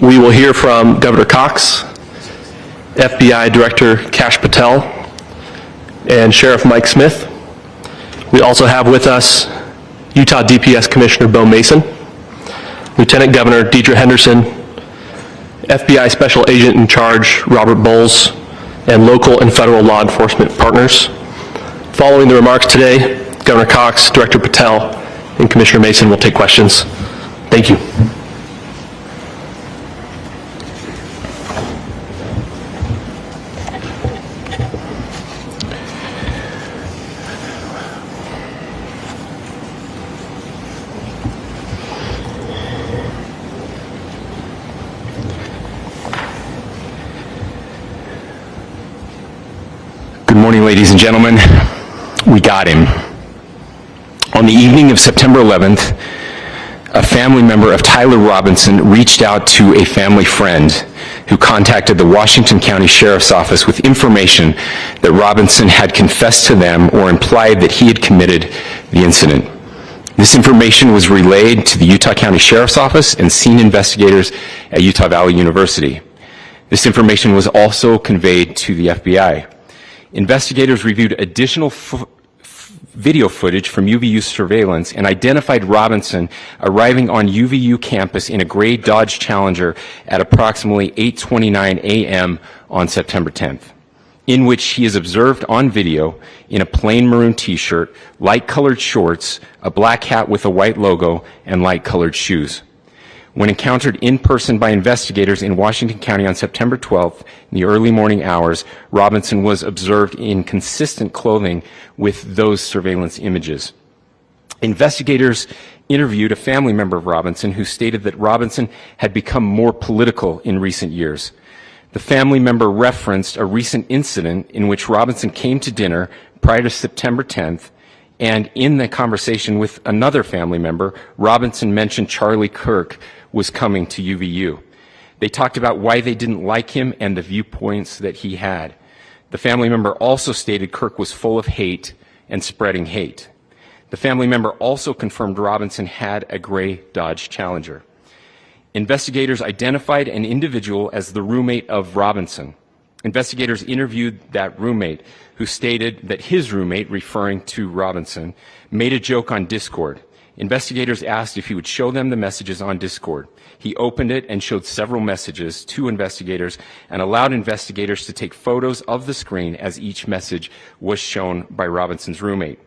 We will hear from Governor Cox, FBI Director Kash Patel, and Sheriff Mike Smith. We also have with us Utah DPS Commissioner Bo Mason, Lieutenant Governor Deidre Henderson, FBI Special Agent in Charge Robert Bowles, and local and federal law enforcement partners. Following the remarks today, Governor Cox, Director Patel, and Commissioner Mason will take questions. Thank you. Good morning, ladies and gentlemen. We got him. On the evening of September 11th, a family member of Tyler Robinson reached out to a family friend who contacted the Washington County Sheriff's Office with information that Robinson had confessed to them or implied that he had committed the incident. This information was relayed to the Utah County Sheriff's Office and scene investigators at Utah Valley University. This information was also conveyed to the FBI. Investigators reviewed additional video footage from UVU surveillance and identified Robinson arriving on UVU campus in a gray Dodge Challenger at approximately 8:29 a.m. on September 10th, in which he is observed on video in a plain maroon t-shirt, light-colored shorts, a black hat with a white logo, and light-colored shoes. When encountered in person by investigators in Washington County on September 12th, in the early morning hours, Robinson was observed in consistent clothing with those surveillance images. Investigators interviewed a family member of Robinson who stated that Robinson had become more political in recent years. The family member referenced a recent incident in which Robinson came to dinner prior to September 10th, and in the conversation with another family member, Robinson mentioned Charlie Kirk was coming to UVU. They talked about why they didn't like him and the viewpoints that he had. The family member also stated Kirk was full of hate and spreading hate. The family member also confirmed Robinson had a gray Dodge Challenger. Investigators identified an individual as the roommate of Robinson. Investigators interviewed that roommate, who stated that his roommate, referring to Robinson, made a joke on Discord. Investigators asked if he would show them the messages on Discord. He opened it and showed several messages to investigators and allowed investigators to take photos of the screen as each message was shown by Robinson's roommate.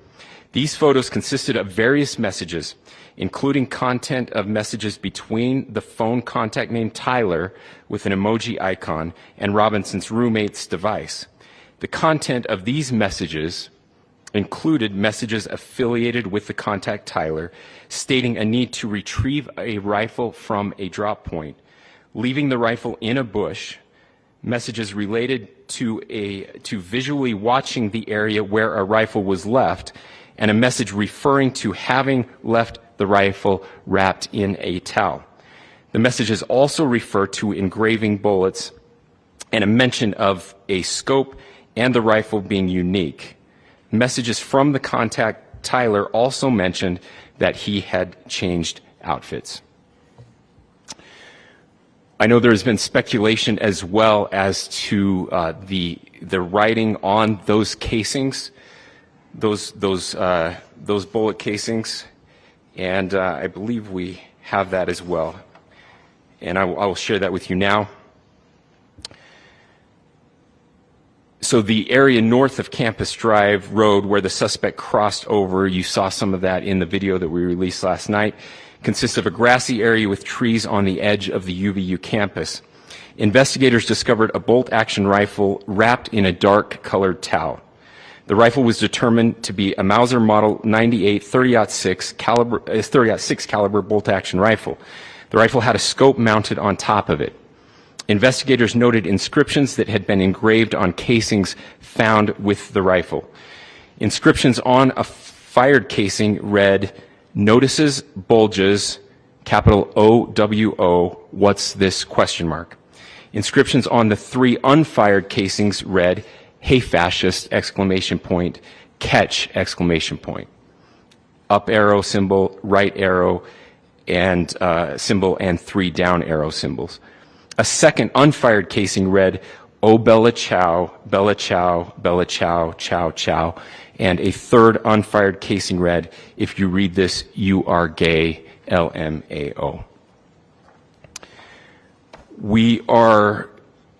These photos consisted of various messages, including content of messages between the phone contact named Tyler with an emoji icon and Robinson's roommate's device. The content of these messages included messages affiliated with the contact Tyler, stating a need to retrieve a rifle from a drop point, leaving the rifle in a bush, messages related to visually watching the area where a rifle was left, and a message referring to having left the rifle wrapped in a towel. The messages also refer to engraving bullets and a mention of a scope and the rifle being unique. Messages from the contact Tyler also mentioned that he had changed outfits. I know there has been speculation as well as to the writing on those casings, those bullet casings, and I believe we have that as well. And I will share that with you now. So the area north of Campus Drive Road where the suspect crossed over, you saw some of that in the video that we released last night, consists of a grassy area with trees on the edge of the UVU campus. Investigators discovered a bolt-action rifle wrapped in a dark-colored towel. The rifle was determined to be a Mauser Model 98 .30-06 caliber bolt-action rifle. The rifle had a scope mounted on top of it. Investigators noted inscriptions that had been engraved on casings found with the rifle. Inscriptions on a fired casing read, "Notices, bulges, capital OWO, what's this?" ? Inscriptions on the 3 unfired casings read, "Hey fascist!" ! Catch! ! Up arrow symbol, right arrow, and symbol, and 3 down arrow symbols. A second unfired casing read, "Oh Bella Chow, Bella Chow, Bella Chow, Chow Chow." And a third unfired casing read, "If you read this, you are gay, LMAO." We are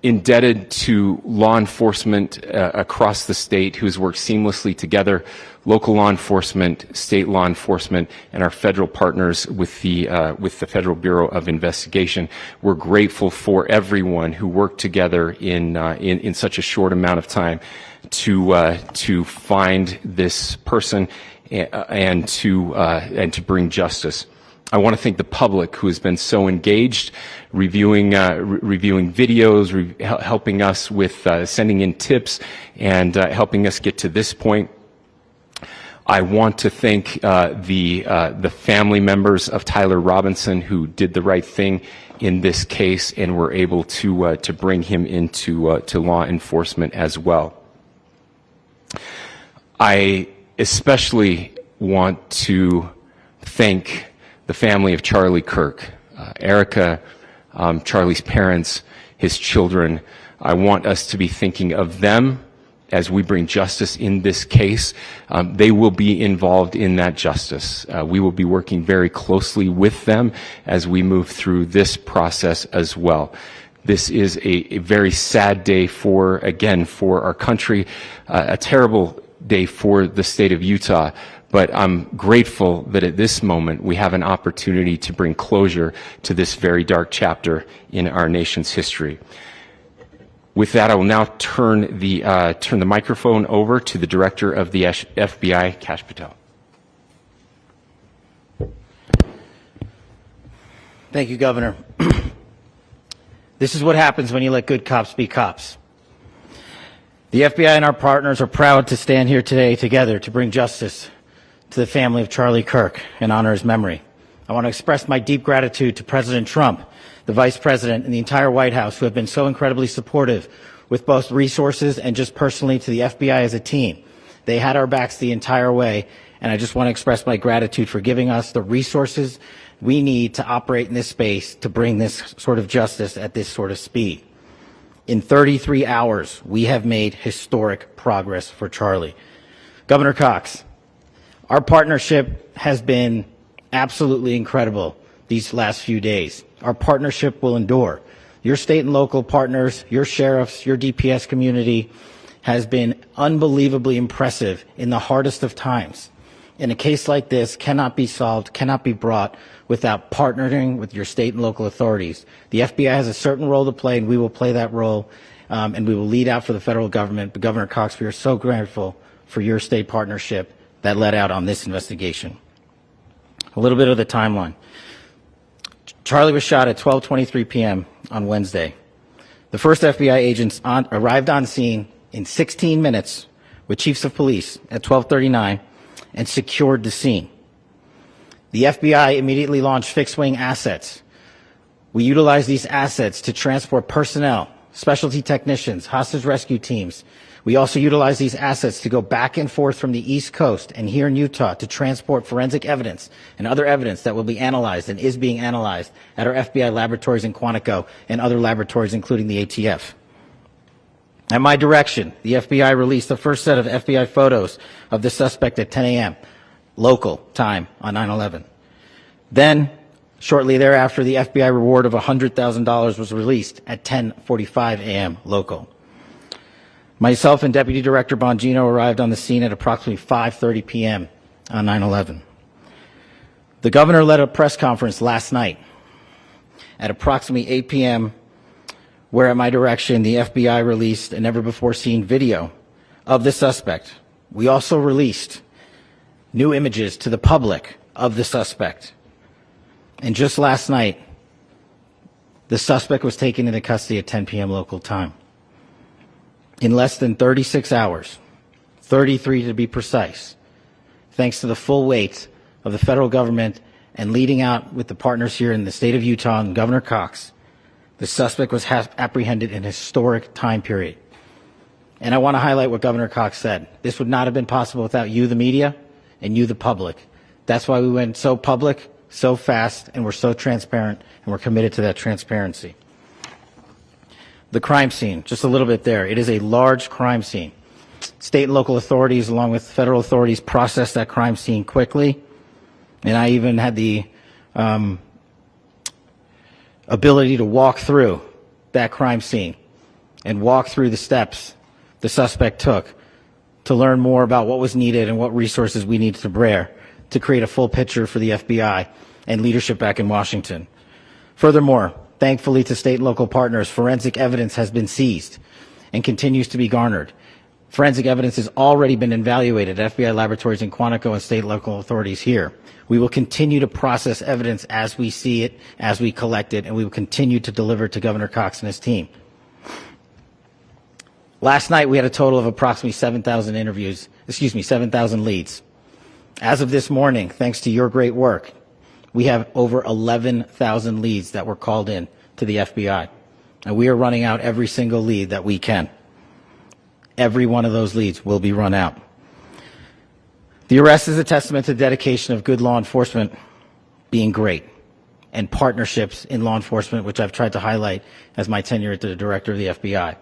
indebted to law enforcement across the state who has worked seamlessly together, local law enforcement, state law enforcement, and our federal partners with the Federal Bureau of Investigation. We're grateful for everyone who worked together in such a short amount of time to find this person and to bring justice. I want to thank the public who has been so engaged, reviewing videos, helping us with sending in tips, and helping us get to this point. I want to thank the family members of Tyler Robinson who did the right thing in this case and were able to bring him into to law enforcement as well. I especially want to thank the family of Charlie Kirk, Erica, Charlie's parents, his children. I want us to be thinking of them as we bring justice in this case. They will be involved in that justice. We will be working very closely with them as we move through this process as well. This is a very sad day for our country, a terrible day for the state of Utah. But I'm grateful that at this moment we have an opportunity to bring closure to this very dark chapter in our nation's history. With that, I will now turn the microphone over to the Director of the FBI, Kash Patel. Thank you, Governor. This is what happens when you let good cops be cops. The FBI and our partners are proud to stand here today together to bring justice to the family of Charlie Kirk and honor his memory. I want to express my deep gratitude to President Trump, the Vice President, and the entire White House who have been so incredibly supportive with both resources and just personally to the FBI as a team. They had our backs the entire way, and I just want to express my gratitude for giving us the resources we need to operate in this space to bring this sort of justice at this sort of speed. In 33 hours, we have made historic progress for Charlie. Governor Cox, our partnership has been absolutely incredible these last few days. Our partnership will endure. Your state and local partners, your sheriffs, your DPS community has been unbelievably impressive in the hardest of times. And a case like this cannot be solved, cannot be brought without partnering with your state and local authorities. The FBI has a certain role to play, and we will play that role, and we will lead out for the federal government. But Governor Cox, we are so grateful for your state partnership that led out on this investigation. A little bit of the timeline. Charlie was shot at 12:23 p.m. on Wednesday. The first FBI agents arrived on scene in 16 minutes with chiefs of police at 12:39 and secured the scene. The FBI immediately launched fixed-wing assets. We utilized these assets to transport personnel, specialty technicians, hostage rescue teams. We also utilize these assets to go back and forth from the East Coast and here in Utah to transport forensic evidence and other evidence that will be analyzed and is being analyzed at our FBI laboratories in Quantico and other laboratories, including the ATF. At my direction, the FBI released the first set of FBI photos of the suspect at 10 a.m. local time on 9/11. Then, shortly thereafter, the FBI reward of $100,000 was released at 10:45 a.m. local. Myself and Deputy Director Bongino arrived on the scene at approximately 5:30 p.m. on 9/11. The governor led a press conference last night at approximately 8 p.m., where at my direction, the FBI released a never-before-seen video of the suspect. We also released new images to the public of the suspect. And just last night, the suspect was taken into custody at 10 p.m. local time. In less than 36 hours, 33 to be precise, thanks to the full weight of the federal government and leading out with the partners here in the state of Utah and Governor Cox, the suspect was apprehended in a historic time period. And I want to highlight what Governor Cox said. This would not have been possible without you, the media, and you, the public. That's why we went so public, so fast, and we're so transparent, and we're committed to that transparency. The crime scene, just a little bit there. It is a large crime scene. State and local authorities, along with federal authorities, processed that crime scene quickly. And I even had the ability to walk through that crime scene and walk through the steps the suspect took to learn more about what was needed and what resources we needed to bear to create a full picture for the FBI and leadership back in Washington. Furthermore, thankfully to state and local partners, forensic evidence has been seized and continues to be garnered. Forensic evidence has already been evaluated at FBI laboratories in Quantico and state and local authorities here. We will continue to process evidence as we see it, as we collect it, and we will continue to deliver to Governor Cox and his team. Last night, we had a total of approximately 7,000 leads. As of this morning, thanks to your great work, we have over 11,000 leads that were called in to the FBI. And we are running out every single lead that we can. Every one of those leads will be run out. The arrest is a testament to the dedication of good law enforcement being great and partnerships in law enforcement, which I've tried to highlight as my tenure as the director of the FBI.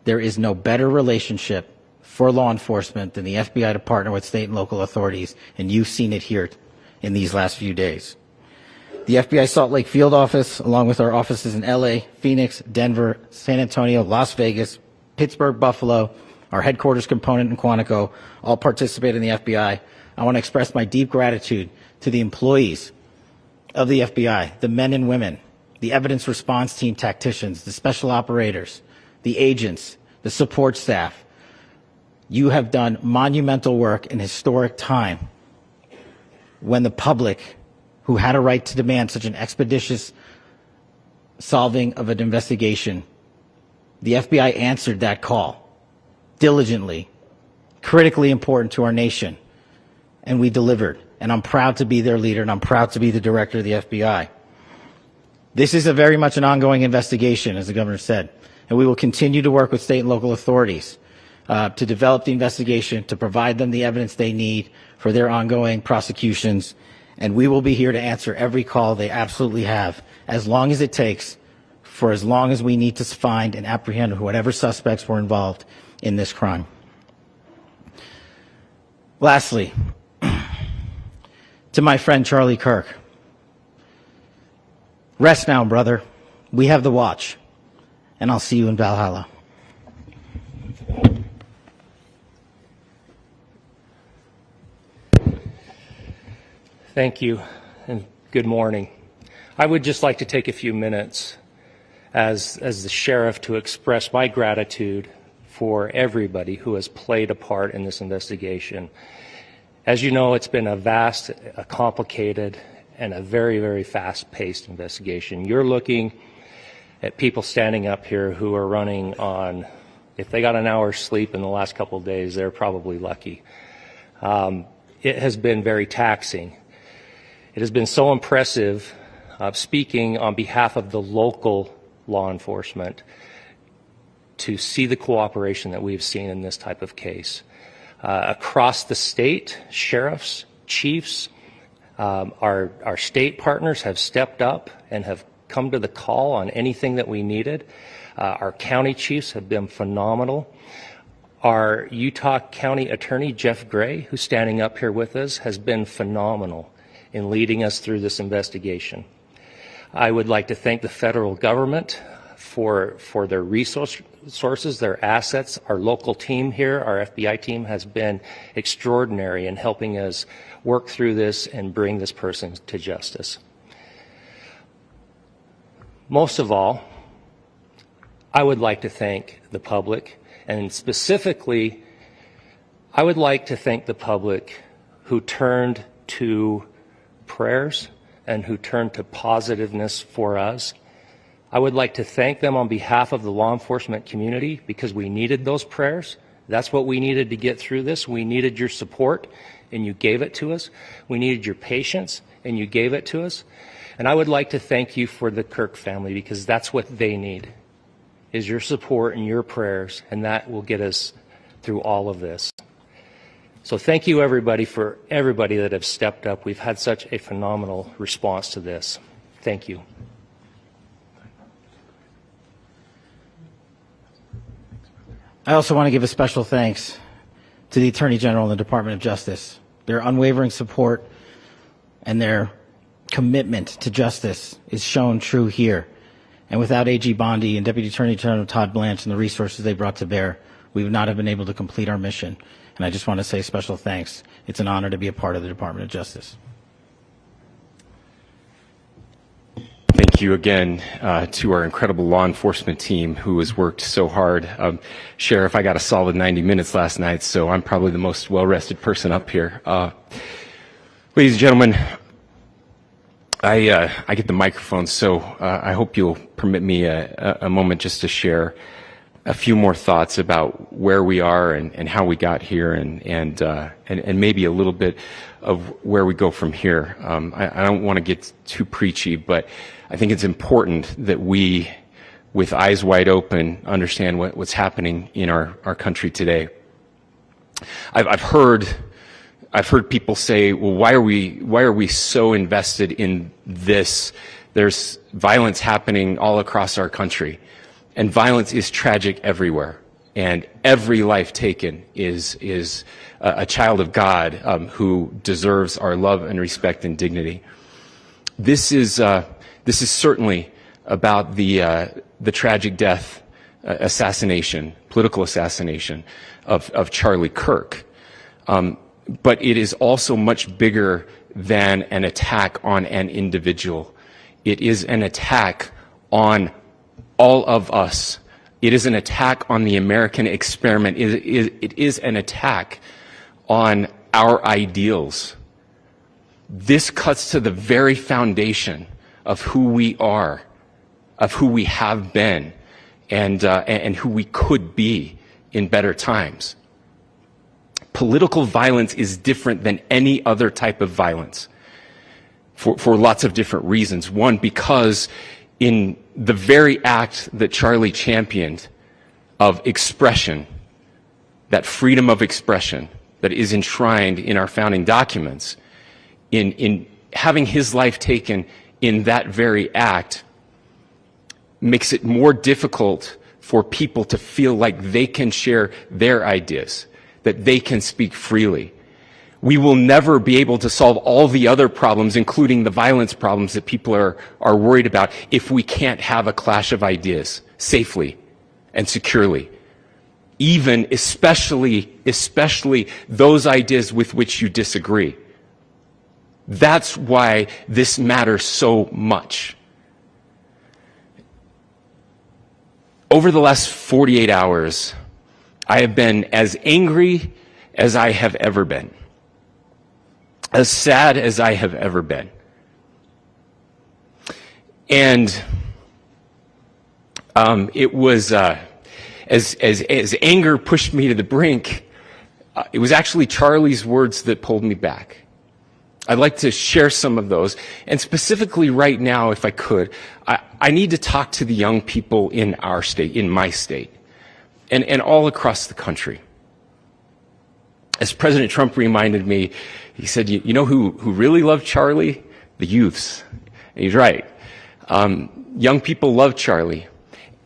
There is no better relationship for law enforcement than the FBI to partner with state and local authorities, and you've seen it here in these last few days. The FBI Salt Lake field office, along with our offices in LA, Phoenix, Denver, San Antonio, Las Vegas, Pittsburgh, Buffalo, our headquarters component in Quantico, all participate in the FBI. I want to express my deep gratitude to the employees of the FBI, the men and women, the evidence response team tacticians, the special operators, the agents, the support staff. You have done monumental work in historic time when the public, who had a right to demand such an expeditious solving of an investigation, the FBI answered that call diligently, critically important to our nation, and we delivered. And I'm proud to be their leader, and I'm proud to be the director of the FBI. This is very much an ongoing investigation, as the governor said, and we will continue to work with state and local authorities to develop the investigation, to provide them the evidence they need for their ongoing prosecutions, and we will be here to answer every call they absolutely have, as long as it takes, for as long as we need to find and apprehend whatever suspects were involved in this crime. Lastly, to my friend Charlie Kirk, rest now, brother. We have the watch, and I'll see you in Valhalla. Thank you, and good morning. I would just like to take a few minutes as the sheriff to express my gratitude for everybody who has played a part in this investigation. As you know, it's been a vast, a complicated, and a very, very fast-paced investigation. You're looking at people standing up here who are running on, if they got an hour's sleep in the last couple of days, they're probably lucky. It has been very taxing. It has been so impressive, speaking on behalf of the local law enforcement, to see the cooperation that we've seen in this type of case. Across the state, sheriffs, chiefs, our state partners have stepped up and have come to the call on anything that we needed. Our county chiefs have been phenomenal. Our Utah County Attorney, Jeff Gray, who's standing up here with us, has been phenomenal in leading us through this investigation. I would like to thank the federal government for their resources, their assets. Our local team here, our FBI team, has been extraordinary in helping us work through this and bring this person to justice. Most of all, I would like to thank the public, and specifically, I would like to thank the public who turned to prayers and who turned to positiveness for us. I would like to thank them on behalf of the law enforcement community, because we needed those prayers. That's what we needed to get through this. We needed your support, and you gave it to us. We needed your patience, and you gave it to us. And I would like to thank you for the Kirk family, because that's what they need, is your support and your prayers, and that will get us through all of this. So thank you, everybody, for everybody that have stepped up. We've had such a phenomenal response to this. Thank you. I also want to give a special thanks to the Attorney General and the Department of Justice. Their unwavering support and their commitment to justice is shown true here. And without AG Bondi and Deputy Attorney General Todd Blanche and the resources they brought to bear, we would not have been able to complete our mission. And I just want to say special thanks. It's an honor to be a part of the Department of Justice. Thank you again to our incredible law enforcement team who has worked so hard. Sheriff, I got a solid 90 minutes last night, so I'm probably the most well-rested person up here. Ladies and gentlemen, I get the microphone, so I hope you'll permit me a moment just to share a few more thoughts about where we are and how we got here and maybe a little bit of where we go from here. I don't want to get too preachy, but I think it's important that we, with eyes wide open, understand what's happening in our country today. I've heard people say, well, why are we so invested in this? There's violence happening all across our country, and violence is tragic everywhere. And every life taken is a child of God who deserves our love and respect and dignity. This is certainly about the tragic death, political assassination of Charlie Kirk. But it is also much bigger than an attack on an individual. It is an attack on all of us. It is an attack on the American experiment. It is an attack on our ideals. This cuts to the very foundation of who we are, of who we have been, and who we could be in better times. Political violence is different than any other type of violence for lots of different reasons. One, because in the very act that Charlie championed of expression, that freedom of expression that is enshrined in our founding documents, in having his life taken in that very act, makes it more difficult for people to feel like they can share their ideas, that they can speak freely. We will never be able to solve all the other problems, including the violence problems that people are worried about, if we can't have a clash of ideas safely and securely. Even, especially those ideas with which you disagree. That's why this matters so much. Over the last 48 hours, I have been as angry as I have ever been, as sad as I have ever been. And it was, as anger pushed me to the brink, it was actually Charlie's words that pulled me back. I'd like to share some of those. And specifically right now, if I could, I need to talk to the young people in our state, in my state, and all across the country. As President Trump reminded me, he said, you know who really loved Charlie? The youths. And he's right. Young people loved Charlie,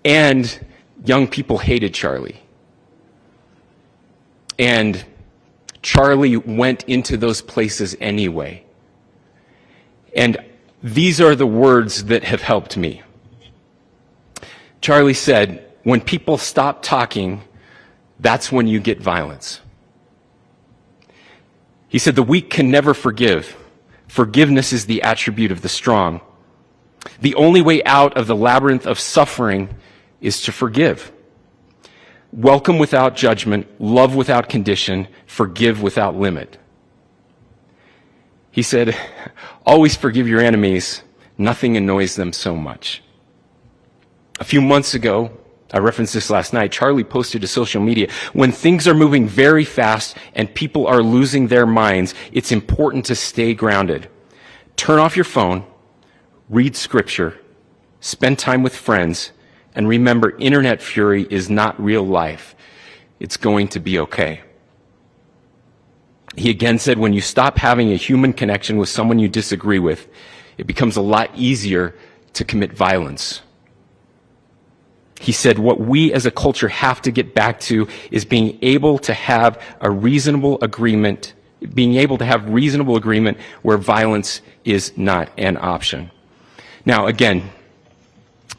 and young people hated Charlie. And Charlie went into those places anyway. And these are the words that have helped me. Charlie said, when people stop talking, that's when you get violence. He said, the weak can never forgive. Forgiveness is the attribute of the strong. The only way out of the labyrinth of suffering is to forgive. Welcome without judgment, love without condition, forgive without limit. He said, always forgive your enemies. Nothing annoys them so much. A few months ago, I referenced this last night, Charlie posted to social media, when things are moving very fast and people are losing their minds, it's important to stay grounded. Turn off your phone, read scripture, spend time with friends, and remember, internet fury is not real life. It's going to be okay. He again said, when you stop having a human connection with someone you disagree with, it becomes a lot easier to commit violence. He said, what we as a culture have to get back to is being able to have a reasonable agreement, where violence is not an option. Now, again,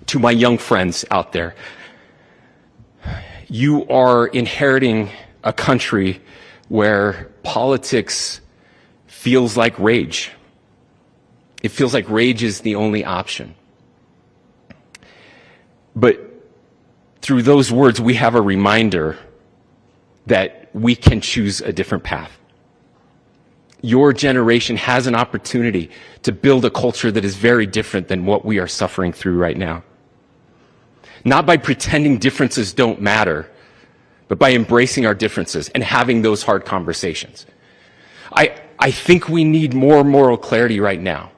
to my young friends out there, you are inheriting a country where politics feels like rage. It feels like rage is the only option. But through those words, we have a reminder that we can choose a different path. Your generation has an opportunity to build a culture that is very different than what we are suffering through right now. Not by pretending differences don't matter, but by embracing our differences and having those hard conversations. I think we need more moral clarity right now.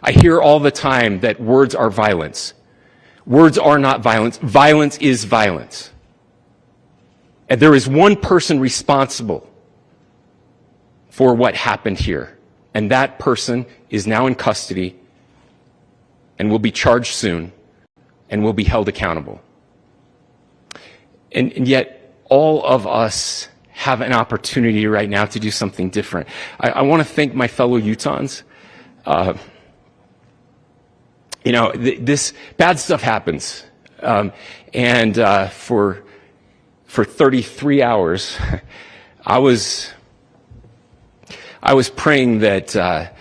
I hear all the time that words are violence. Words are not violence. Violence is violence. And there is one person responsible for what happened here. And that person is now in custody and will be charged soon and will be held accountable. And yet, all of us have an opportunity right now to do something different. I want to thank my fellow Utahns. This bad stuff happens. For 33 hours, I was praying that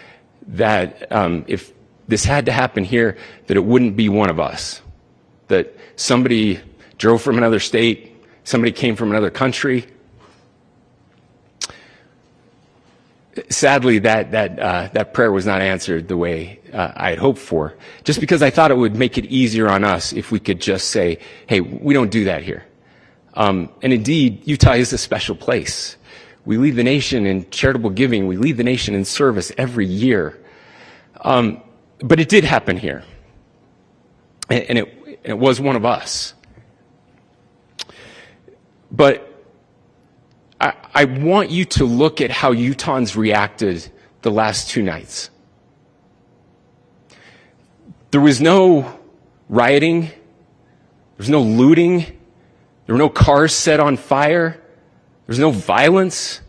if this had to happen here, that it wouldn't be one of us. That somebody drove from another state, somebody came from another country. Sadly, that prayer was not answered the way I had hoped for, just because I thought it would make it easier on us if we could just say, hey, we don't do that here. And indeed, Utah is a special place. We lead the nation in charitable giving. We lead the nation in service every year. But it did happen here. And it was one of us. But I want you to look at how Utahns reacted the last 2 nights. There was no rioting. There was no looting. There were no cars set on fire. There was no violence.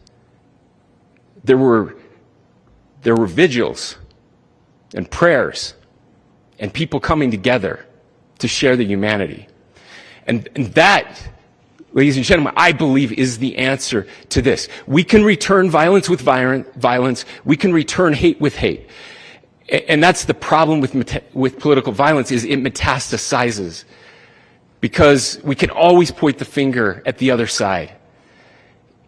There were vigils and prayers and people coming together to share the humanity. And that, ladies and gentlemen, I believe is the answer to this. We can return violence with violence. We can return hate with hate. And that's the problem with political violence, is it metastasizes. Because we can always point the finger at the other side.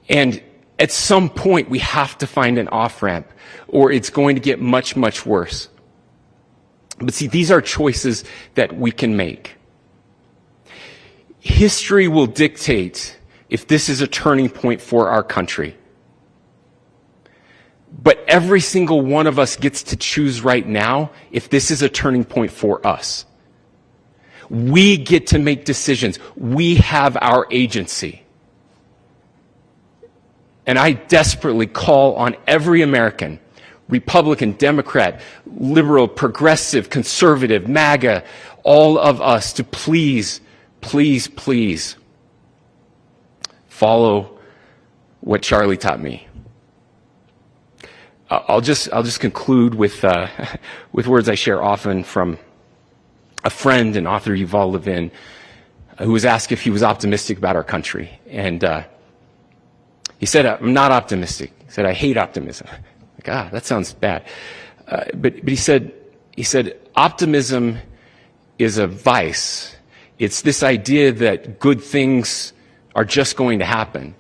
And at some point, we have to find an off-ramp, or it's going to get much, much worse. But see, these are choices that we can make. History will dictate if this is a turning point for our country. But every single one of us gets to choose right now if this is a turning point for us. We get to make decisions. We have our agency. And I desperately call on every American, Republican, Democrat, liberal, progressive, conservative, MAGA, all of us to please, please, please follow what Charlie taught me. I'll just conclude with words I share often from a friend and author, Yuval Levin, who was asked if he was optimistic about our country. And he said, I'm not optimistic. He said, I hate optimism. Like, that sounds bad. But he said, optimism is a vice. It's this idea that good things are just going to happen.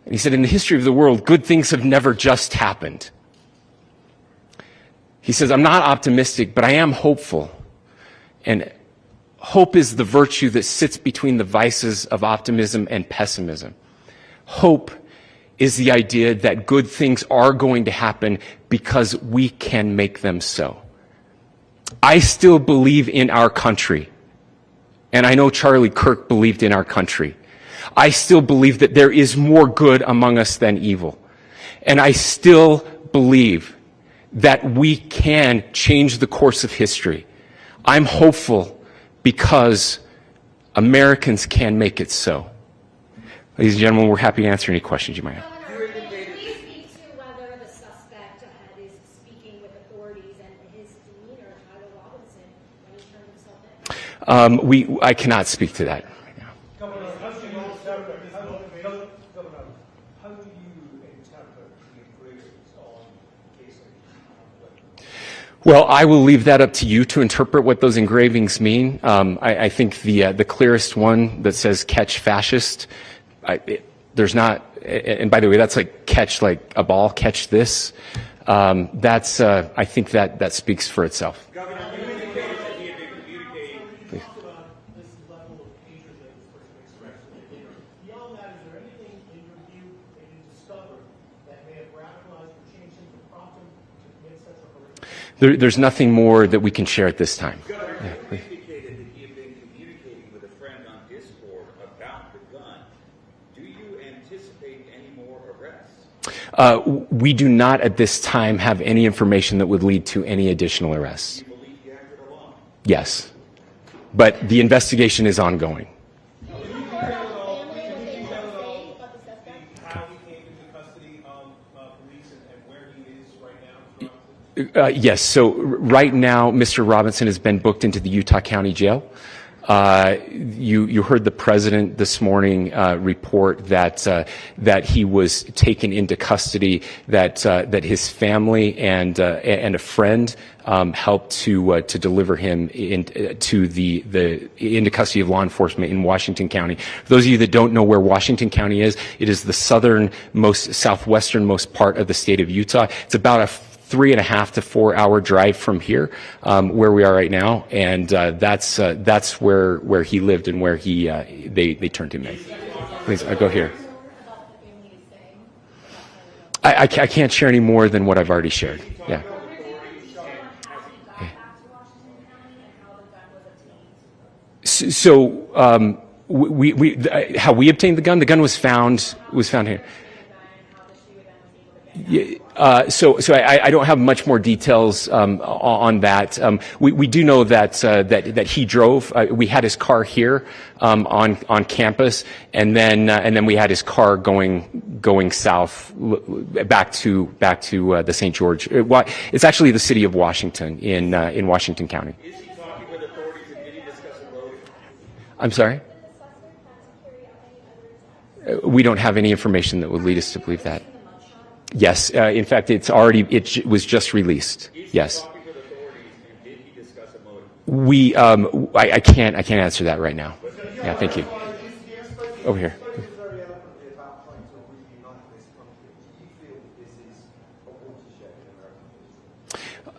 And he said, in the history of the world, good things have never just happened. He says, I'm not optimistic, but I am hopeful. And hope is the virtue that sits between the vices of optimism and pessimism. Hope is the idea that good things are going to happen because we can make them so. I still believe in our country. And I know Charlie Kirk believed in our country. I still believe that there is more good among us than evil. And I still believe that we can change the course of history. I'm hopeful because Americans can make it so. Ladies and gentlemen, we're happy to answer any questions you might have. Can you speak to whether the suspect is speaking with authorities and his demeanor, Tyler Robinson, when he turned himself in? I cannot speak to that right now. Governor, how do you interpret the engravings on casings? Well, I will leave that up to you to interpret what those engravings mean. I think the clearest one that says "catch fascist," there's not, and by the way, that's like catch like a ball, catch this. That's I think that speaks for itself. Governor, you indicated that he had been communicating. You talked about this level of hatred that this person expressed. Beyond that, is there anything in your view that you discovered that may have radicalized or changed him to prompt him to commit such a horrific? There's nothing more that we can share at this time. Governor, you indicated that he had been communicating with a friend on Discord about the gun. Do you anticipate any more arrests? We do not at this time have any information that would lead to any additional arrests. Do you believe he acted alone? Yes, but the investigation is ongoing. How he came into custody of police and where he is right now? Yes, so right now, Mr. Robinson has been booked into the Utah County Jail. You heard the president this morning report that he was taken into custody, that his family and a friend helped to deliver him into custody of law enforcement in Washington County. For those of you that don't know where Washington County is, it is the southwesternmost part of the state of Utah. It's about a 3.5 to 4 hour drive from here, where we are right now, and that's where he lived and where they turned him in. Please, go here. I can't share any more than what I've already shared. Yeah. So how we obtained the gun? The gun was found here. So I don't have much more details on that. We do know that he drove. We had his car here on campus, and then we had his car going south back to the St. George. It's actually the city of Washington in Washington County. Is he talking with authorities and did he discuss a motive? I'm sorry? We don't have any information that would lead us to believe that. Yes, in fact, it was just released. Yes. Talking with authorities and did he discuss a motive? I can't answer that right now. Yeah, thank you. Over here.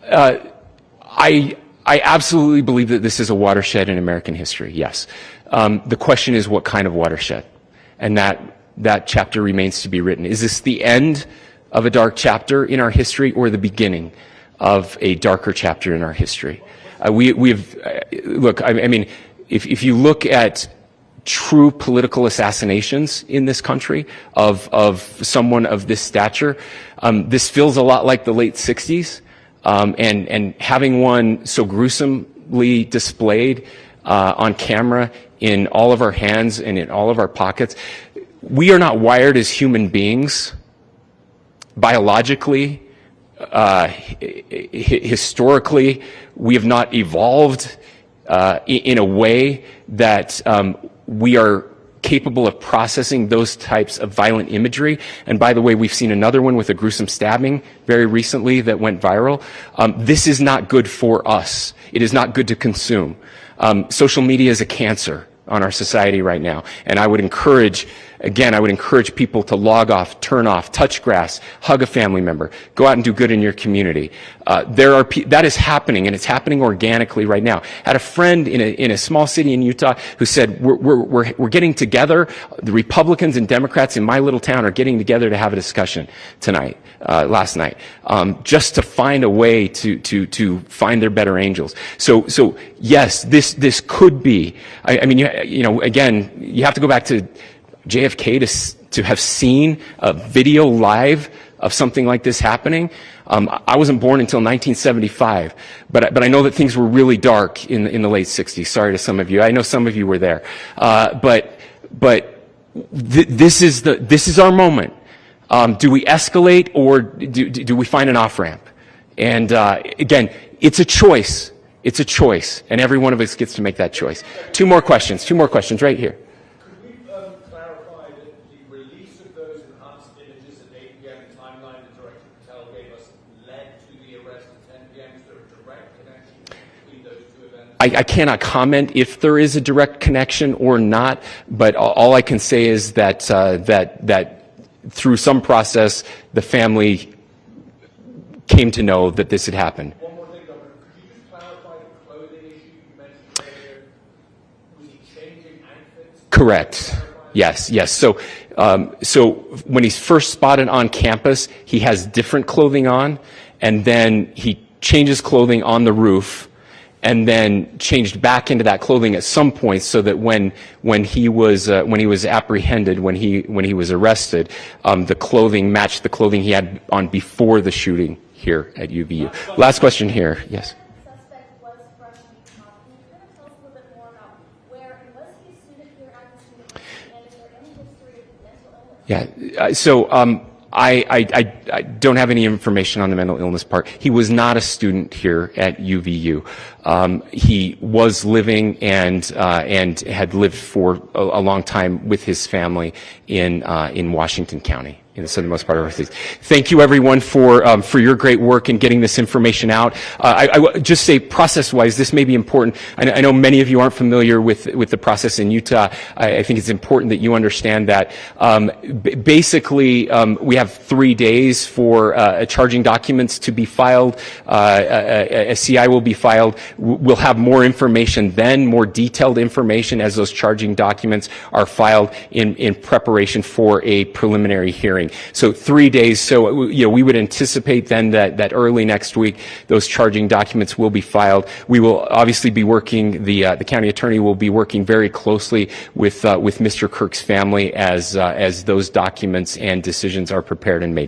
I absolutely believe that this is a watershed in American history. Yes. The question is, what kind of watershed? And that chapter remains to be written. Is this the end of a dark chapter in our history, or the beginning of a darker chapter in our history? Look, I mean, if you look at true political assassinations in this country of someone of this stature, this feels a lot like the late 60s, and having one so gruesomely displayed on camera in all of our hands and in all of our pockets. We are not wired as human beings biologically, historically. We have not evolved in a way that we are capable of processing those types of violent imagery. And by the way, we've seen another one with a gruesome stabbing very recently that went viral. This is not good for us. It is not good to consume. Social media is a cancer on our society right now. And I would encourage people to log off, turn off, touch grass, hug a family member, go out and do good in your community. That is happening, and it's happening organically right now. I had a friend in a small city in Utah who said, we're getting together, the Republicans and Democrats in my little town are getting together to have a discussion last night, just to find a way to find their better angels. So yes, this could be, I mean, again, you have to go back to JFK to have seen a video live of something like this happening. I wasn't born until 1975, but I know that things were really dark in the late 60s. Sorry to some of you. I know some of you were there. This is our moment. Do we escalate, or do we find an off-ramp? And again, it's a choice. It's a choice, and every one of us gets to make that choice. Two more questions right here. Could we clarify that the release of those enhanced images at 8 p.m. timeline that Director Patel gave us led to the arrest at 10 p.m.? Is there a direct connection between those two events? I cannot comment if there is a direct connection or not, but all I can say is that through some process, the family came to know that this had happened. One more thing, Governor. Could you just clarify the clothing issue you mentioned earlier? Was he changing outfits? Correct. Yes. So when he's first spotted on campus, he has different clothing on, and then he changes clothing on the roof, and then changed back into that clothing at some point, so that when he was apprehended, when he was arrested, the clothing matched the clothing he had on before the shooting here at UVU. Last question here. Yes. The suspect was from Utah. Can you kind of tell us a little bit more about where, and was he a student here at the university, and is there any history of mental illness? Yeah. So I don't have any information on the mental illness part. He was not a student here at UVU. He was living and had lived for a long time with his family in Washington County, in the southernmost part of our state. Thank you, everyone, for your great work in getting this information out. I would just say, process-wise, this may be important. I know many of you aren't familiar with the process in Utah. I think it's important that you understand that. Basically, we have 3 days for charging documents to be filed. A CI will be filed. We'll have more information then, more detailed information, as those charging documents are filed in preparation for a preliminary hearing. So 3 days. So we would anticipate then that early next week those charging documents will be filed. We will obviously be working. The county attorney will be working very closely with Mr. Kirk's family as those documents and decisions are prepared and made.